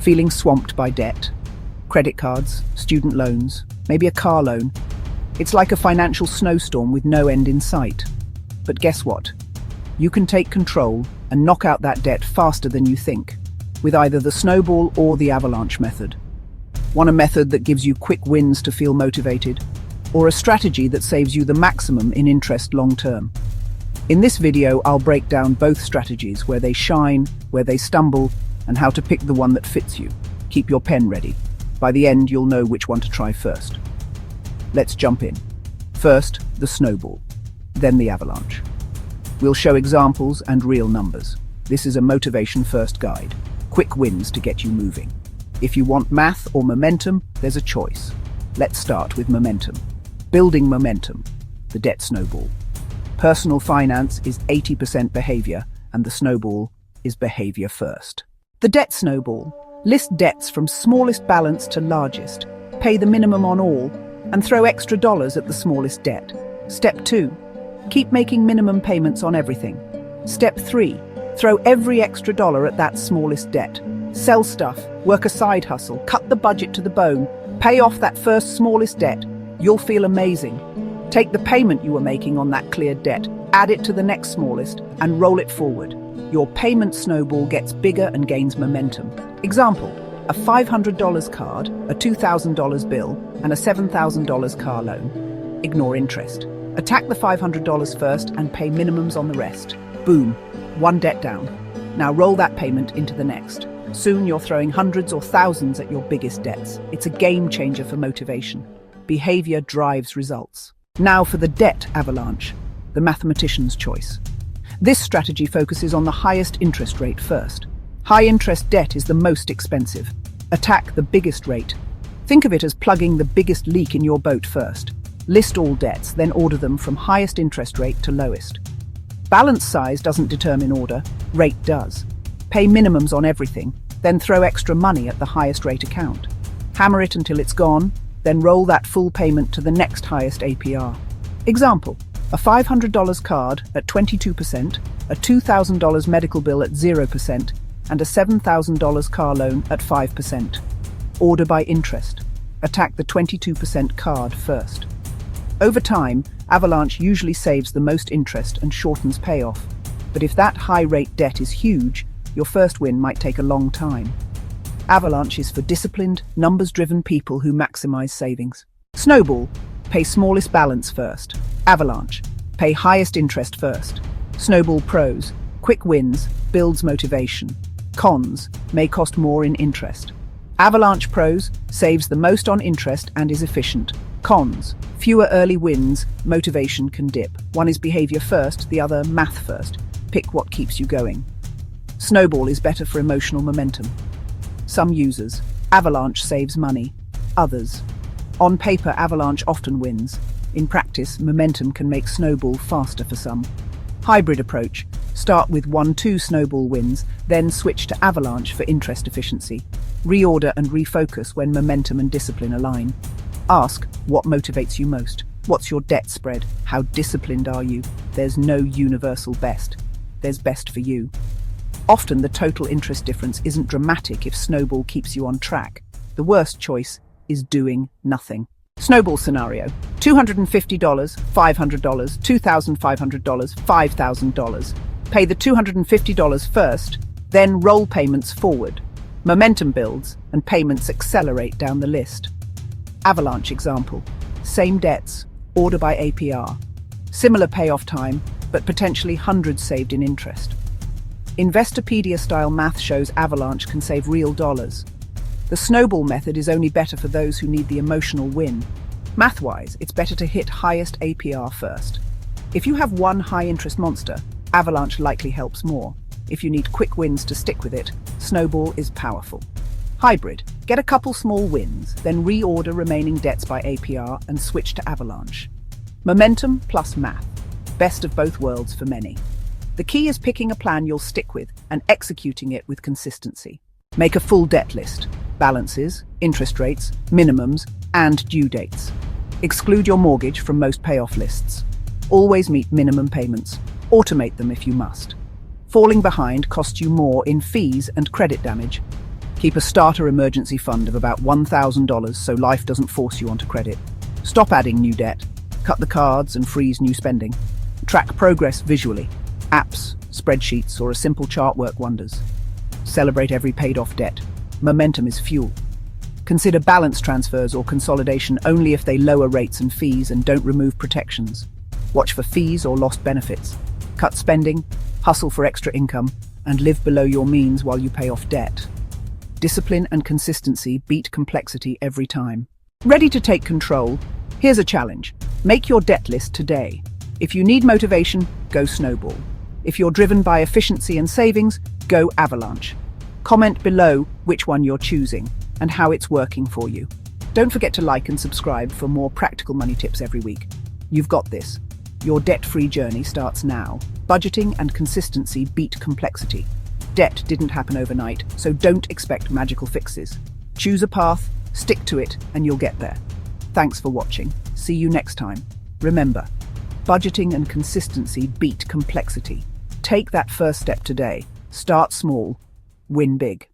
Feeling swamped by debt? Credit cards, student loans, maybe a car loan. It's like a financial snowstorm with no end in sight. But guess what? You can take control and knock out that debt faster than you think, with either the Snowball or the Avalanche method. Want a method that gives you quick wins to feel motivated, or a strategy that saves you the maximum in interest long term? In this video, I'll break down both strategies, where they shine, where they stumble, and how to pick the one that fits you. Keep your pen ready. By the end, you'll know which one to try first. Let's jump in. First, the Snowball, then the Avalanche. We'll show examples and real numbers. This is a motivation-first guide. Quick wins to get you moving. If you want math or momentum, there's a choice. Let's start with momentum. Building momentum, the Debt Snowball. Personal finance is 80% behavior, and the Snowball is behavior first. The Debt Snowball. List debts from smallest balance to largest. Pay the minimum on all, and throw extra dollars at the smallest debt. Step 2. Keep making minimum payments on everything. Step 3. Throw every extra dollar at that smallest debt. Sell stuff, work a side hustle, cut the budget to the bone, pay off that first smallest debt. You'll feel amazing. Take the payment you were making on that cleared debt, add it to the next smallest, and roll it forward. Your payment snowball gets bigger and gains momentum. Example, a $500 card, a $2,000 bill, and a $7,000 car loan. Ignore interest. Attack the $500 first and pay minimums on the rest. Boom, one debt down. Now roll that payment into the next. Soon you're throwing hundreds or thousands at your biggest debts. It's a game changer for motivation. Behavior drives results. Now for the Debt Avalanche, the mathematician's choice. This strategy focuses on the highest interest rate first. High-interest debt is the most expensive. Attack the biggest rate. Think of it as plugging the biggest leak in your boat first. List all debts, then order them from highest interest rate to lowest. Balance size doesn't determine order, rate does. Pay minimums on everything, then throw extra money at the highest rate account. Hammer it until it's gone, then roll that full payment to the next highest APR. Example, a $500 card at 22%, a $2,000 medical bill at 0%, and a $7,000 car loan at 5%. Order by interest. Attack the 22% card first. Over time, Avalanche usually saves the most interest and shortens payoff. But if that high-rate debt is huge, your first win might take a long time. Avalanche is for disciplined, numbers-driven people who maximize savings. Snowball. Pay smallest balance first. Avalanche. Pay highest interest first. Snowball pros. Quick wins. Builds motivation. Cons. May cost more in interest. Avalanche pros. Saves the most on interest and is efficient. Cons. Fewer early wins. Motivation can dip. One is behavior first, the other math first. Pick what keeps you going. Snowball is better for emotional momentum. Some users. Avalanche saves money. Others. On paper, Avalanche often wins. In practice, momentum can make Snowball faster for some. Hybrid approach. Start with 1-2 Snowball wins, then switch to Avalanche for interest efficiency. Reorder and refocus when momentum and discipline align. Ask, what motivates you most? What's your debt spread? How disciplined are you? There's no universal best. There's best for you. Often the total interest difference isn't dramatic if Snowball keeps you on track. The worst choice is doing nothing. Snowball scenario. $250, $500, $2,500, $5,000. Pay the $250 first, then roll payments forward. Momentum builds and payments accelerate down the list. Avalanche example. Same debts, order by APR. Similar payoff time, but potentially hundreds saved in interest. Investopedia-style math shows Avalanche can save real dollars. The Snowball method is only better for those who need the emotional win. Math-wise, it's better to hit highest APR first. If you have one high-interest monster, Avalanche likely helps more. If you need quick wins to stick with it, Snowball is powerful. Hybrid. Get a couple small wins, then reorder remaining debts by APR and switch to Avalanche. Momentum plus math. Best of both worlds for many. The key is picking a plan you'll stick with and executing it with consistency. Make a full debt list. Balances, interest rates, minimums, and due dates. Exclude your mortgage from most payoff lists. Always meet minimum payments. Automate them if you must. Falling behind costs you more in fees and credit damage. Keep a starter emergency fund of about $1,000 so life doesn't force you onto credit. Stop adding new debt. Cut the cards and freeze new spending. Track progress visually. Apps, spreadsheets, or a simple chart work wonders. Celebrate every paid-off debt. Momentum is fuel. Consider balance transfers or consolidation only if they lower rates and fees and don't remove protections. Watch for fees or lost benefits. Cut spending, hustle for extra income, and live below your means while you pay off debt. Discipline and consistency beat complexity every time. Ready to take control? Here's a challenge. Make your debt list today. If you need motivation, go Snowball. If you're driven by efficiency and savings, go Avalanche. Comment below which one you're choosing and how it's working for you. Don't forget to like and subscribe for more practical money tips every week. You've got this. Your debt-free journey starts now. Budgeting and consistency beat complexity. Debt didn't happen overnight, so don't expect magical fixes. Choose a path, stick to it, and you'll get there. Thanks for watching. See you next time. Remember, budgeting and consistency beat complexity. Take that first step today. Start small, win big.